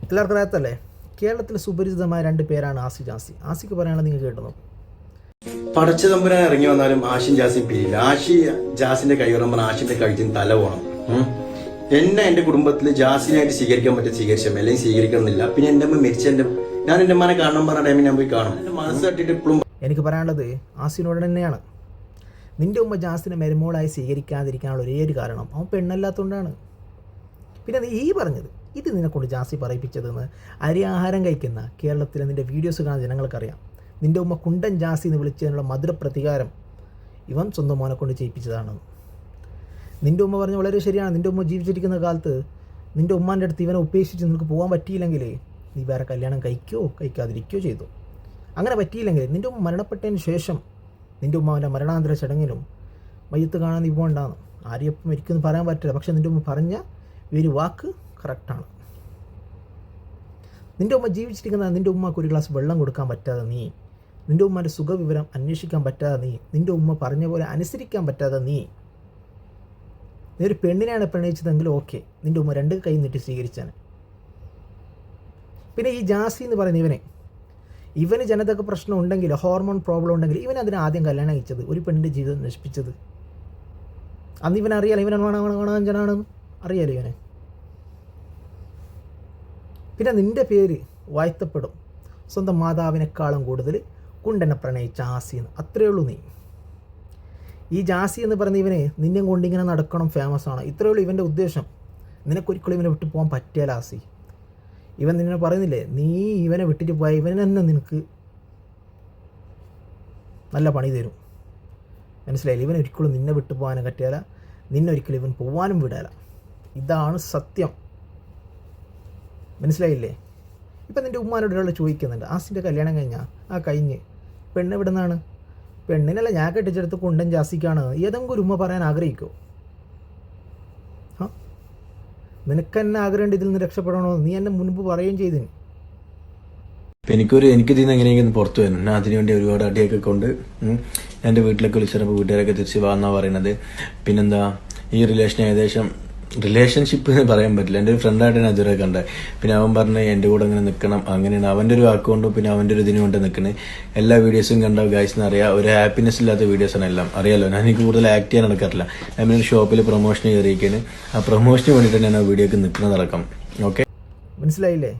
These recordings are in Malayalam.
എല്ലാവർക്കും അറിയാത്തല്ലേ, കേരളത്തിലെ സുപരിചിതമായ 2 പേരാണ് ആസി ജാസി. ആസിക്ക് പറയാനുള്ളത് നിങ്ങൾ കേട്ടു നോക്കും. പടച്ച തമ്പുരാൻ ഇറങ്ങി വന്നാലും ആഷിൻ ജാസിൻ പിരിയില്ല. ആഷി ജാസിന്റെ കൈവറുമ്പോൾ ആഷിന്റെ കഴുത്തിന് തല പോണം. എന്റെ കുടുംബത്തിൽ ജാസിനായിട്ട് സ്വീകരിക്കാൻ പറ്റും സ്വീകരിച്ചാൽ അല്ലെങ്കിൽ സ്വീകരിക്കണമെന്നില്ല. പിന്നെ എന്റെ അമ്മ മരിച്ച ഞാൻ എന്റെ അമ്മനെ കാണാൻ പറഞ്ഞ ടൈമിൽ ഞാൻ പോയി കാണും. എന്റെ മനസ്സ് തട്ടിട്ട് ഇപ്പോഴും എനിക്ക് പറയാനുള്ളത് ആസിനോട് തന്നെയാണ്. നിന്റെ ഉമ്മ ജാസിനെ മരുമോളായി സ്വീകരിക്കാതിരിക്കാനുള്ള ഒരേ ഒരു കാരണം അവൻ പെണ്ണല്ലാത്തതുകൊണ്ടാണ്. പിന്നെ നീ പറഞ്ഞത് ഇത് നിന്നെക്കൊണ്ട് ജാസി പറയിപ്പിച്ചതെന്ന് അരിയാഹാരം കഴിക്കുന്ന കേരളത്തിലെ നിൻ്റെ വീഡിയോസ് കാണുന്ന ജനങ്ങൾക്കറിയാം. നിൻ്റെ ഉമ്മ കുണ്ടൻ ജാസി എന്ന് വിളിച്ചതിനുള്ള മധുര പ്രതികാരം ഇവൻ സ്വന്തം മോനെ കൊണ്ട് ചെയ്യിപ്പിച്ചതാണെന്ന്. നിൻ്റെ ഉമ്മ പറഞ്ഞ വളരെ ശരിയാണ്. നിൻ്റെ ഉമ്മ ജീവിച്ചിരിക്കുന്ന കാലത്ത് നിൻ്റെ ഉമ്മാൻ്റെ അടുത്ത് ഇവനെ ഉപേക്ഷിച്ച് നിനക്ക് പോകാൻ പറ്റിയില്ലെങ്കിൽ നീ വേറെ കല്യാണം കഴിക്കാതിരിക്കുകയോ ചെയ്തു. അങ്ങനെ പറ്റിയില്ലെങ്കിൽ നിൻ്റെ ഉമ്മ മരണപ്പെട്ടതിന് ശേഷം നിൻ്റെ ഉമ്മ അവൻ്റെ മരണാന്തര ചടങ്ങിലും മയ്യത്ത് കാണാൻ നീ പോകണ്ടാന്ന്. ആരെയപ്പം മരിക്കുമെന്ന് പറയാൻ പറ്റില്ല. പക്ഷേ നിൻ്റെ ഉമ്മ പറഞ്ഞ ഒരു വാക്ക് കറക്റ്റാണ്. നിൻ്റെ ഉമ്മ ജീവിച്ചിരിക്കുന്ന നിൻ്റെ ഉമ്മക്ക് ഒരു ഗ്ലാസ് വെള്ളം കൊടുക്കാൻ പറ്റാതെ നീ, നിൻ്റെ ഉമ്മൻ്റെ സുഖവിവരം അന്വേഷിക്കാൻ പറ്റാതെ നീ, നിൻ്റെ ഉമ്മ പറഞ്ഞ പോലെ അനുസരിക്കാൻ പറ്റാതെ നീ ഒരു പെണ്ണിനെയാണ് പ്രണയിച്ചതെങ്കിലും ഓക്കെ, നിൻ്റെ ഉമ്മ 2 കൈ നീട്ടി സ്വീകരിച്ചാണ്. പിന്നെ ഈ ജാസി എന്ന് പറയുന്ന ഇവന് ജനതക പ്രശ്നം ഉണ്ടെങ്കിൽ, ഹോർമോൺ പ്രോബ്ലം ഉണ്ടെങ്കിൽ ഇവൻ അതിന് ആദ്യം കല്യാണം കഴിച്ചത്, ഒരു പെണ്ണിൻ്റെ ജീവിതം നശിപ്പിച്ചത്. അന്ന് ഇവനറിയാലോ ഇവനാണെന്ന് അറിയാലോ ഇവനെ. പിന്നെ നിൻ്റെ പേര് വാഴ്ത്തപ്പെടും സ്വന്തം മാതാവിനേക്കാളും കൂടുതൽ കുണ്ടനെ പ്രണയിച്ച ആസിന്ന്. അത്രയേ ഉള്ളൂ. നീ ഈ ജാസി എന്ന് പറഞ്ഞ ഇവനെ നിന്നെ കൊണ്ടിങ്ങനെ നടക്കണം, ഫേമസ് ആണ്, ഇത്രയേ ഉള്ളൂ ഇവൻ്റെ ഉദ്ദേശം. നിനക്കൊരിക്കലും ഇവനെ വിട്ടു പോകാൻ പറ്റിയാൽ ആസി. ഇവൻ നിന്നെ പറയുന്നില്ലേ, നീ ഇവനെ വിട്ടിട്ട് പോയാൽ ഇവൻ തന്നെ നിനക്ക് നല്ല പണി തരും. മനസ്സിലായില്ല? ഇവൻ ഒരിക്കലും നിന്നെ വിട്ടു പോകാനും പറ്റിയാല, നിന്നൊരിക്കലും ഇവൻ പോകാനും വിടാല. ഇതാണ് സത്യം. മനസ്സിലായില്ലേ? ഇപ്പം നിൻ്റെ ഉമ്മാനോട് ഒരാൾ ചോദിക്കുന്നുണ്ട്, ആസിൻ്റെ കല്യാണം കഴിഞ്ഞ് പെണ്ണ് എവിടെ നിന്നാണ്? പെണ്ണിനല്ല, ഞാൻ കെട്ടിച്ചെടുത്ത് കുണ്ടൻ ജാസിക്കാണ്. ഏതെങ്കിലും ഒരു ഉമ്മ പറയാൻ ആഗ്രഹിക്കുമോ? നിനക്ക് തന്നെ ആഗ്രഹമുണ്ട് ഇതിൽ നിന്ന് രക്ഷപ്പെടണോ? നീ എന്നെ മുൻപ് പറയുകയും ചെയ്തിന്. എനിക്ക് ഇതിൽ നിന്ന് എങ്ങനെയെങ്കിലും പുറത്തു വരണം. ഞാൻ അതിനുവേണ്ടി ഒരുപാട് അടിയൊക്കെ കൊണ്ട് എൻ്റെ വീട്ടിലൊക്കെ വിളിച്ചപ്പോൾ വീട്ടുകാരൊക്കെ തിരിച്ച് വാന്നാ പറയുന്നത്. പിന്നെന്താ, ഈ റിലേഷൻഷിപ്പ് എന്ന് പറയാൻ പറ്റില്ല. എൻ്റെ ഒരു ഫ്രണ്ടായിട്ട് ഞാൻ അതുവരെ കണ്ടത്. പിന്നെ അവൻ പറഞ്ഞ് എൻ്റെ കൂടെ അങ്ങനെ നിൽക്കണം, അങ്ങനെയാണ് അവൻ്റെ ഒരു അക്കൗണ്ടും പിന്നെ അവൻ്റെ ഒരു ഇതിനു കൊണ്ട് നിൽക്കുന്നത്. എല്ലാ വീഡിയോസും കണ്ട ഗൈസിന് അറിയാം, ഒരു ഹാപ്പിനെസ് ഇല്ലാത്ത വീഡിയോസാണ് എല്ലാം. അറിയാലോ, ഞാൻ എനിക്ക് കൂടുതൽ ആക്ട് ചെയ്യാൻ നടക്കാറില്ല. ഞാൻ ഒരു ഷോപ്പിൽ പ്രൊമോഷന് കയറിയിരിക്കുകയാണ്. ആ പ്രൊമോഷന് വേണ്ടിയിട്ട് ഞാൻ ആ വീഡിയോക്ക് നിൽക്കുന്നതടക്കം. ഓക്കെ, മനസ്സിലായില്ലേ?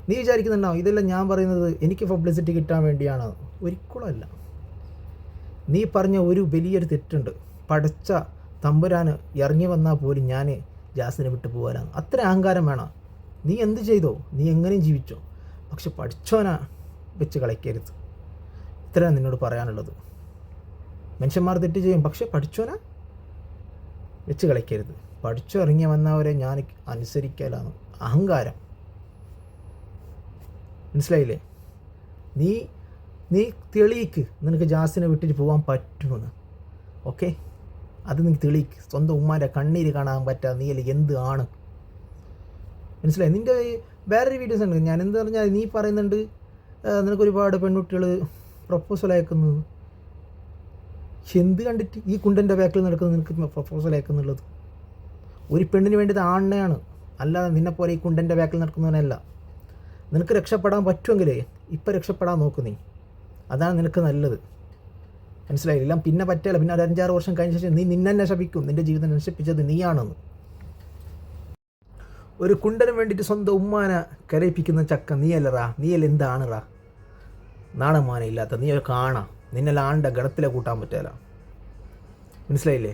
നീ വിചാരിക്കുന്നുണ്ടാവും ഇതെല്ലാം ഞാൻ പറയുന്നത് എനിക്ക് പബ്ലിസിറ്റി കിട്ടാൻ വേണ്ടിയാണ്. ഒരിക്കലും അല്ല. നീ പറഞ്ഞ ഒരു വലിയൊരു തെറ്റുണ്ട്. പടച്ച തമ്പുരാന് ഇറങ്ങി വന്നാൽ പോലും ഞാൻ ജാസിനെ വിട്ടു പോകാനാണ്. അത്ര അഹങ്കാരം വേണം. നീ എന്ത് ചെയ്തോ, നീ എങ്ങനെയും ജീവിച്ചോ, പക്ഷെ പഠിച്ചോനാ വെച്ച് കളിക്കരുത്. ഇത്രയാണ് നിന്നോട് പറയാനുള്ളത്. മനുഷ്യന്മാർ തെറ്റ് ചെയ്യും, പക്ഷെ പഠിച്ചോനാ വെച്ച് കളിക്കരുത്. പഠിച്ചോ ഇറങ്ങി വന്നവരെ ഞാൻ അനുസരിക്കലാണ് അഹങ്കാരം. മനസ്സിലായില്ലേ? നീ തെളിയിക്ക് നിനക്ക് ജാസിനെ വിട്ടിട്ട് പോകാൻ പറ്റുമെന്ന്. ഓക്കെ, അത് നീ തെളിയിക്ക്. സ്വന്തം ഉമ്മാൻ്റെ കണ്ണീര് കാണാൻ പറ്റാതെ നീ അല്ലേ എന്ത് ആണ്? മനസ്സിലായി? നിൻ്റെ വേറൊരു വീഡിയോസ് ഉണ്ട്. ഞാൻ എന്താ പറഞ്ഞാൽ, നീ പറയുന്നുണ്ട് നിനക്കൊരുപാട് പെൺകുട്ടികൾ പ്രപ്പോസൽ അയക്കുന്നു. എന്ത് കണ്ടിട്ട് ഈ കുണ്ടൻ്റെ ബാക്കിൽ നടക്കുന്നത് നിനക്ക് പ്രപ്പോസൽ അയക്കുന്നുള്ളത്? ഒരു പെണ്ണിന് വേണ്ടത് ആണിനെയാണ്, അല്ലാതെ നിന്നെപ്പോലെ ഈ കുണ്ടൻ്റെ ബാക്കിൽ നടക്കുന്നവനല്ല. നിനക്ക് രക്ഷപ്പെടാൻ പറ്റുമെങ്കിലേ ഇപ്പം രക്ഷപ്പെടാൻ നോക്കൂ. നീ അതാണ് നിനക്ക് നല്ലത്. മനസ്സിലായില്ല? പിന്നെ പറ്റില്ല. പിന്നെ ഒരു 5-6 വർഷം കഴിഞ്ഞ ശേഷം നീ നിന്നെ നശിപ്പിക്കും. നിൻ്റെ ജീവിതം നശിപ്പിച്ചത് നീയാണെന്ന്. ഒരു കുണ്ടന് വേണ്ടിയിട്ട് സ്വന്തം ഉമ്മാനെ കരയിപ്പിക്കുന്ന ചക്ക നീയല്ലറാ. നീയല്ല എന്താണറാ? നാണമാന ഇല്ലാത്ത നീ കാണാം. നിന്നെല്ലാം ആണ്ട ഗണത്തിലെ കൂട്ടാൻ പറ്റില്ല. മനസ്സിലായില്ലേ?